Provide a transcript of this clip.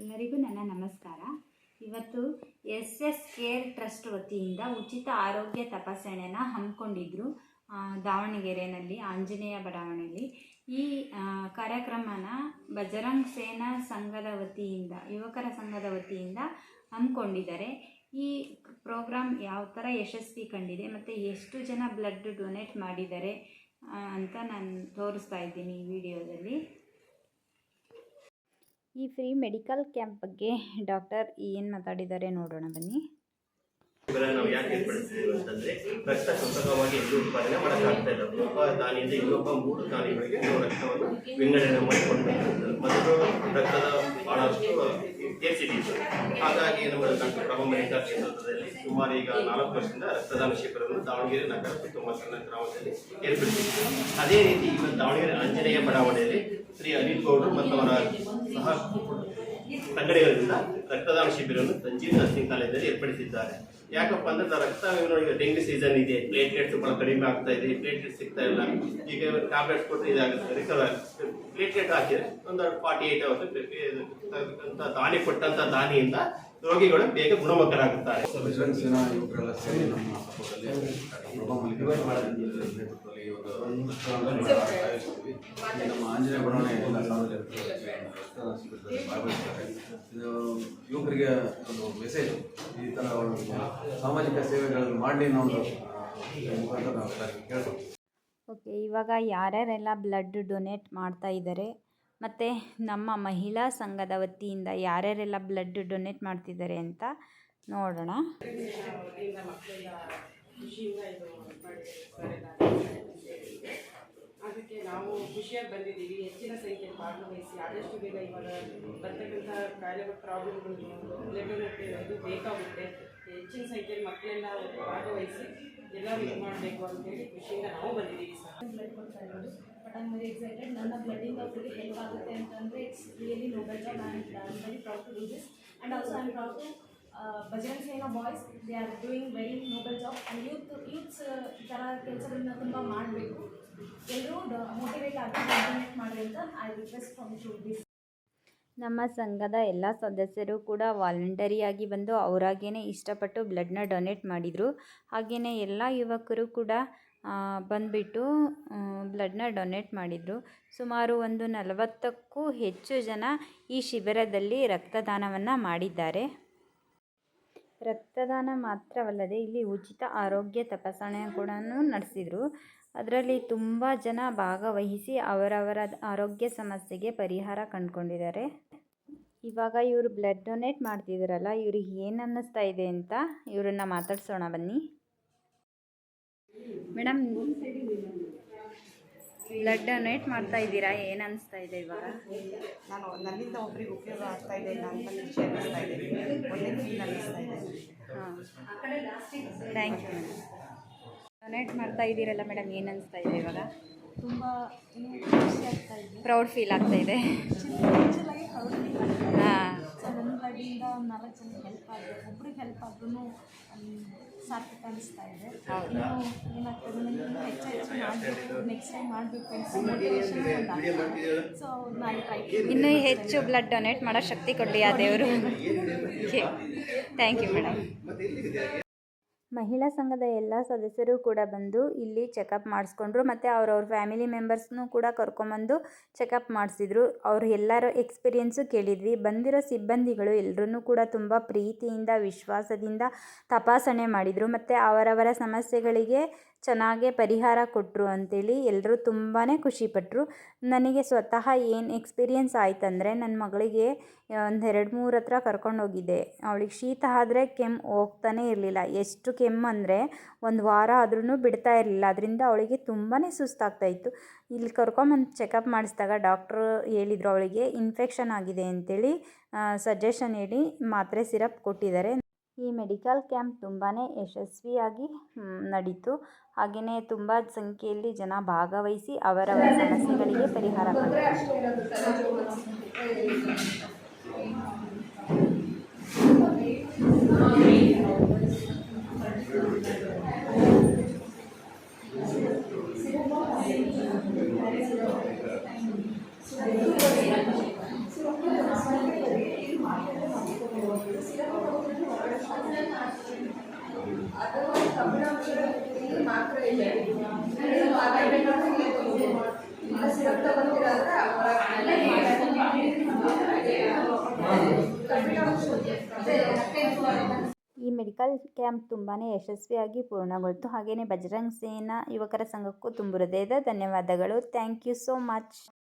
ಎಲ್ಲರಿಗೂ ನನ್ನ ನಮಸ್ಕಾರ. ಇವತ್ತು ಎಸ್ ಕೇರ್ ಟ್ರಸ್ಟ್ ವತಿಯಿಂದ ಉಚಿತ ಆರೋಗ್ಯ ತಪಾಸಣೆಯನ್ನು ಹಮ್ಮಿಕೊಂಡಿದ್ರು ದಾವಣಗೆರೆಯಲ್ಲಿ, ಆಂಜನೇಯ ಬಡಾವಣೆಯಲ್ಲಿ. ಈ ಕಾರ್ಯಕ್ರಮನ ಬಜರಂಗ್ ಸೇನಾ ಸಂಘದ ವತಿಯಿಂದ, ಯುವಕರ ಸಂಘದ ವತಿಯಿಂದ ಹಮ್ಮಿಕೊಂಡಿದ್ದಾರೆ. ಈ ಪ್ರೋಗ್ರಾಮ್ ಯಾವ ಥರ ಯಶಸ್ವಿ ಕಂಡಿದೆ ಮತ್ತು ಎಷ್ಟು ಜನ ಬ್ಲಡ್ ಡೊನೇಟ್ ಮಾಡಿದ್ದಾರೆ ಅಂತ ನಾನು ತೋರಿಸ್ತಾ ಇದ್ದೀನಿ ಈ ವಿಡಿಯೋದಲ್ಲಿ. ಈ ಫ್ರೀ ಮೆಡಿಕಲ್ ಕ್ಯಾಂಪ್ ಬಗ್ಗೆ ಡಾಕ್ಟರ್ ಏನು ಮಾತಾಡಿದ್ದಾರೆ ನೋಡೋಣ ಬನ್ನಿ. ನಾವು ಯಾಕೆ ಏರ್ಪಡಿಸ್ತೀವಿ ಅಂತಂದ್ರೆ, ರಕ್ತ ಕೃತಕವಾಗಿ ಎಲ್ಲೂ ಉತ್ಪಾದನೆ ಮಾಡೋಕ್ಕಾಗ್ತಾ ಇಲ್ಲ. ಒಬ್ಬ ದಾನಿಯಿಂದ ಇನ್ನೊಬ್ಬ 3 ದಾನಿಗಳಿಗೆ ನಾವು ರಕ್ತವನ್ನು ವಿಂಗಡಣೆ ಮಾಡಿ ಕೊಡ್ಬೇಕಾಗ್ತದೆ. ಮೊದಲು ರಕ್ತದ ಬಹಳಷ್ಟು ಸ್ಕೇರ್ಸಿಟಿ ಇತ್ತು. ಹಾಗಾಗಿ ನಮ್ಮ ಡಾಕ್ಟರ್ ಪ್ರಭಾ ಮೆಡಿಕಲ್ ಕ್ಷೇತ್ರದಲ್ಲಿ ಸುಮಾರು ಈಗ 4 ವರ್ಷದಿಂದ ರಕ್ತದಾನ ಶಿಬಿರವನ್ನು ದಾವಣಗೆರೆ ನಗರ ಮತ್ತು ಗ್ರಾಮದಲ್ಲಿ ಏರ್ಪಡಿಸಿದ್ದೀವಿ. ಅದೇ ರೀತಿ ಈಗ ದಾವಣಗೆರೆ ಆಂಜನೇಯ ಬಡಾವಣೆಯಲ್ಲಿ ಶ್ರೀ ಅನಿಲ್ ಗೌಡರು ಮತ್ತು ಅವರ ಸಹ ಸಂಘಟನೆಗಳಿಂದ ರಕ್ತದಾನ ಶಿಬಿರವನ್ನು ಸಂಜೀವ್ ನರ್ಸಿಂಗ್ ಕಾಲೇಜಲ್ಲಿ ಏರ್ಪಡಿಸಿದ್ದಾರೆ. ಯಾಕಪ್ಪ ಅಂದ್ರೆ ರಕ್ತ ಈಗ ಡೆಂಗ್ಯೂ ಸೀಸನ್ ಇದೆ, ಪ್ಲೇಟ್ಲೆಟ್ಸ್ ಬಹಳ ಕಡಿಮೆ ಆಗ್ತಾ ಇದೆ, ಪ್ಲೇಟ್ಲೆಟ್ ಸಿಗ್ತಾ ಇಲ್ಲ. ಈಗ ಟ್ಯಾಬ್ಲೆಟ್ಸ್ ಕೊಟ್ಟರೆ ಇದಾಗುತ್ತೆ, ರಿಕವರ್ ಪ್ಲೇಟ್ಲೆಟ್ ಹಾಕಿದ್ರೆ ಒಂದು 48 ಅವರ್ಸ್ ದಾನಿ ಕೊಟ್ಟಂತ ದಾನಿಯಿಂದ ರೋಗಿಗಳು ಬೇಗ ಗುಣಮುಖರಾಗುತ್ತಾರೆ. ನಮ್ಮ ಆಂಜನೇಯ ಬಡಾವಣೆ ಎಲ್ಲ ಸಾರ್ವಜನಿಕರು ಭಾಗವಹಿಸ್ತಾರೆ. ಇದು ಯುವಕರಿಗೆ ಒಂದು ಮೆಸೇಜ್, ಈ ಥರ ಸಾಮಾಜಿಕ ಸೇವೆಗಳನ್ನು ಮಾಡಲಿ ಅನ್ನೋ ಒಂದು ಮುಖಾಂತರ ನಾವೆಲ್ಲರಿಗೂ ಕೇಳ್ಬೋದು. ಓಕೆ, ಇವಾಗ ಯಾರ್ಯಾರೆಲ್ಲ ಬ್ಲಡ್ ಡೊನೇಟ್ ಮಾಡ್ತಾ ಇದ್ದಾರೆ ಮತ್ತು ನಮ್ಮ ಮಹಿಳಾ ಸಂಘದ ವತಿಯಿಂದ ಯಾರ್ಯಾರೆಲ್ಲ ಬ್ಲಡ್ ಡೊನೇಟ್ ಮಾಡ್ತಿದ್ದಾರೆ ಅಂತ ನೋಡೋಣ. ಅದಕ್ಕೆ ನಾವು ಖುಷಿಯಾಗಿ ಬಂದಿದ್ದೀವಿ. ಹೆಚ್ಚಿನ ಸಂಖ್ಯೆಯಲ್ಲಿ ಭಾಗವಹಿಸಿ ಆದಷ್ಟು ಬೇಗ ಇವಾಗ ಬರ್ತಕ್ಕಂಥ ಕಾಯಿಲೆಗಳ ಪ್ರಾಬ್ಲಮ್ಗಳು ಬ್ಲಡ್ ಇದು ಬೇಕಾಗುತ್ತೆ. ಹೆಚ್ಚಿನ ಸಂಖ್ಯೆಯಲ್ಲಿ ಮಕ್ಕಳೆಲ್ಲ ಭಾಗವಹಿಸಿ ಎಲ್ಲರೂ ಇದು ಮಾಡಬೇಕು ಅಂತೇಳಿ ಖುಷಿಯಿಂದ ನಾವು ಬಂದಿದ್ದೀವಿ ಸರ್. ಬ್ಲಡ್ ಕೊಡ್ತಾ ಇರೋದು, but I am very excited. ನನ್ನ ಬ್ಲಡ್ಡಿಂದ ಒಬ್ಬರಿಗೆ ಹೆಲ್ಪ್ ಆಗುತ್ತೆ ಅಂತಂದರೆ it's really noble job. I am very proud to do this. And also I am proud to Bajrang Sena boys. They are doing very noble job. And youths ಈ ಥರ ಕೆಲಸಗಳನ್ನ ತುಂಬ ಮಾಡಬೇಕು. ಎಲ್ಲರೂ ಮೋಟಿವೇಟ್ ಆಗಿ ಡೊನೇಟ್ ಮಾಡಿ ಅಂತ I request from to this. ನಮ್ಮ ಸಂಘದ ಎಲ್ಲ ಸದಸ್ಯರು ಕೂಡ ವಾಲಂಟರಿಯಾಗಿ ಬಂದು ಅವರಾಗೇ ಇಷ್ಟಪಟ್ಟು ಬ್ಲಡ್ನ ಡೊನೇಟ್ ಮಾಡಿದರು. ಹಾಗೆಯೇ ಎಲ್ಲ ಯುವಕರು ಕೂಡ ಬಂದುಬಿಟ್ಟು ಬ್ಲಡ್ನ ಡೊನೇಟ್ ಮಾಡಿದರು. ಸುಮಾರು ಒಂದು 40ಕ್ಕೂ ಹೆಚ್ಚು ಜನ ಈ ಶಿಬಿರದಲ್ಲಿ ರಕ್ತದಾನವನ್ನು ಮಾಡಿದ್ದಾರೆ. ರಕ್ತದಾನ ಮಾತ್ರವಲ್ಲದೆ ಇಲ್ಲಿ ಉಚಿತ ಆರೋಗ್ಯ ತಪಾಸಣೆ ಕೂಡ ನಡೆಸಿದರು. ಅದರಲ್ಲಿ ತುಂಬ ಜನ ಭಾಗವಹಿಸಿ ಅವರವರ ಆರೋಗ್ಯ ಸಮಸ್ಯೆಗೆ ಪರಿಹಾರ ಕಂಡುಕೊಂಡಿದ್ದಾರೆ. ಇವಾಗ ಇವರು ಬ್ಲಡ್ ಡೊನೇಟ್ ಮಾಡ್ತಿದ್ದಾರಲ್ಲ, ಇವ್ರಿಗೆ ಏನು ಅನ್ನಿಸ್ತಾ ಇದೆ ಅಂತ ಇವರನ್ನ ಮಾತಾಡ್ಸೋಣ ಬನ್ನಿ. ಮೇಡಮ್, ಬ್ಲಡ್ ಡೊನೇಟ್ ಮಾಡ್ತಾ ಇದ್ದೀರಾ, ಏನು ಅನ್ನಿಸ್ತಾ ಇದೆ ಇವಾಗ? ನಾನು ನನ್ನಿಂದ ಒಬ್ಬರಿಗೆ ಉಪಯೋಗ ಆಗ್ತಾ ಇದೆ ಅಂತ ಖುಷಿ ಅನ್ನಿಸ್ತಾ ಇದೆ. ಒಳ್ಳೆ ಫೀಲ್ ಅನ್ನಿಸ್ತಾ ಇದೆ. ಹಾಂ, ಥ್ಯಾಂಕ್ ಯು ಮೇಡಮ್. ಡೊನೇಟ್ ಮಾಡ್ತಾ ಇದ್ದೀರಲ್ಲ ಮೇಡಮ್, ಏನು ಅನ್ನಿಸ್ತಾ ಇದೆ ಇವಾಗ? ತುಂಬ ಖುಷಿ ಆಗ್ತಾ ಇದೆ, ಪ್ರೌಡ್ ಫೀಲ್ ಆಗ್ತಾ ಇದೆ. ಆ್ಯಕ್ಚುಲಾಗಿ ಪ್ರೌಡ್ ಫೀಲ್ ಆಗ್ತಾ ಇದೆ. ಹಾಂ, ಸೊ ನನ್ನ ಬ್ಲಡ್ಡಿಂದ 4 ಜನಕ್ಕೆ ಹೆಲ್ಪ್ ಆಗಿದೆ. ಒಬ್ರಿಗೆ ಹೆಲ್ಪ್ ಆದ್ರೂ ಸಾರ್ಥಕ ಅನಿಸ್ತಾ ಇದೆ. ಇನ್ನು ಏನಾಗ್ತದೆ, ನನಗೆ ಹೆಚ್ಚು ಮಾಡಬೇಕು, ನೆಕ್ಸ್ಟ್ ಟೈಮ್ ಮಾಡಬೇಕು ಅಂತ ಮೋಟಿವೇಶನ್ ಒಂದು. ಸೊ ನಾನು ಟ್ರೈ ಇನ್ನೂ ಹೆಚ್ಚು ಬ್ಲಡ್ ಡೊನೇಟ್ ಮಾಡೋ ಶಕ್ತಿ ಕೊಡಲಿ ಆ ದೇವರು. Thank you madam. ಮಹಿಳಾ ಸಂಘದ ಎಲ್ಲ ಸದಸ್ಯರು ಕೂಡ ಬಂದು ಇಲ್ಲಿ ಚೆಕಪ್ ಮಾಡಿಸ್ಕೊಂಡ್ರು ಮತ್ತು ಅವ್ರವ್ರ ಫ್ಯಾಮಿಲಿ ಮೆಂಬರ್ಸ್ನೂ ಕೂಡ ಕರ್ಕೊಂಬಂದು ಚೆಕಪ್ ಮಾಡಿಸಿದ್ರು. ಅವ್ರು ಎಲ್ಲರ ಎಕ್ಸ್ಪೀರಿಯೆನ್ಸು ಕೇಳಿದ್ವಿ. ಬಂದಿರೋ ಸಿಬ್ಬಂದಿಗಳು ಎಲ್ಲರೂ ಕೂಡ ತುಂಬ ಪ್ರೀತಿಯಿಂದ, ವಿಶ್ವಾಸದಿಂದ ತಪಾಸಣೆ ಮಾಡಿದರು ಮತ್ತು ಅವರವರ ಸಮಸ್ಯೆಗಳಿಗೆ ಚೆನ್ನಾಗೇ ಪರಿಹಾರ ಕೊಟ್ಟರು ಅಂಥೇಳಿ ಎಲ್ಲರೂ ತುಂಬಾ ಖುಷಿಪಟ್ಟರು. ನನಗೆ ಸ್ವತಃ ಏನು ಎಕ್ಸ್ಪೀರಿಯೆನ್ಸ್ ಆಯ್ತಂದರೆ, ನನ್ನ ಮಗಳಿಗೆ ಒಂದು 2-3 ಹತ್ರ ಕರ್ಕೊಂಡೋಗಿದ್ದೆ. ಅವಳಿಗೆ ಶೀತ ಆದರೆ ಕೆಮ್ಮು ಹೋಗ್ತಾನೆ ಇರಲಿಲ್ಲ. ಎಷ್ಟು ಕೆಮ್ಮು ಅಂದರೆ 1 ವಾರ ಆದ್ರೂ ಬಿಡ್ತಾ ಇರಲಿಲ್ಲ. ಅದರಿಂದ ಅವಳಿಗೆ ತುಂಬಾ ಸುಸ್ತಾಗ್ತಾಯಿತ್ತು. ಇಲ್ಲಿ ಕರ್ಕೊಂಬಂದು ಚೆಕಪ್ ಮಾಡಿಸಿದಾಗ ಡಾಕ್ಟ್ರು ಹೇಳಿದರು ಅವಳಿಗೆ ಇನ್ಫೆಕ್ಷನ್ ಆಗಿದೆ ಅಂಥೇಳಿ ಸಜೆಷನ್ ಹೇಳಿ ಮಾತ್ರೆ ಸಿರಪ್ ಕೊಟ್ಟಿದ್ದಾರೆ. ಈ ಮೆಡಿಕಲ್ ಕ್ಯಾಂಪ್ ತುಂಬಾ ಯಶಸ್ವಿಯಾಗಿ ನಡೀತು. ಹಾಗೆಯೇ ತುಂಬ ಸಂಖ್ಯೆಯಲ್ಲಿ ಜನ ಭಾಗವಹಿಸಿ ಅವರವರ ಸಮಸ್ಯೆಗಳಿಗೆ ಪರಿಹಾರ ಕಂಡುಕೊಂಡರು. ಮೆಡಿಕಲ್ ಕ್ಯಾಂಪ್ ತುಂಬಾ ಯಶಸ್ವಿಯಾಗಿ ಪೂರ್ಣಗೊಳ್ತು. ಹಾಗೆಯೇ ಬಜರಂಗ್ ಸೇನಾ ಯುವಕರ ಸಂಘಕ್ಕೂ ತುಂಬು ಹೃದಯದ ಧನ್ಯವಾದಗಳು. Thank you so much.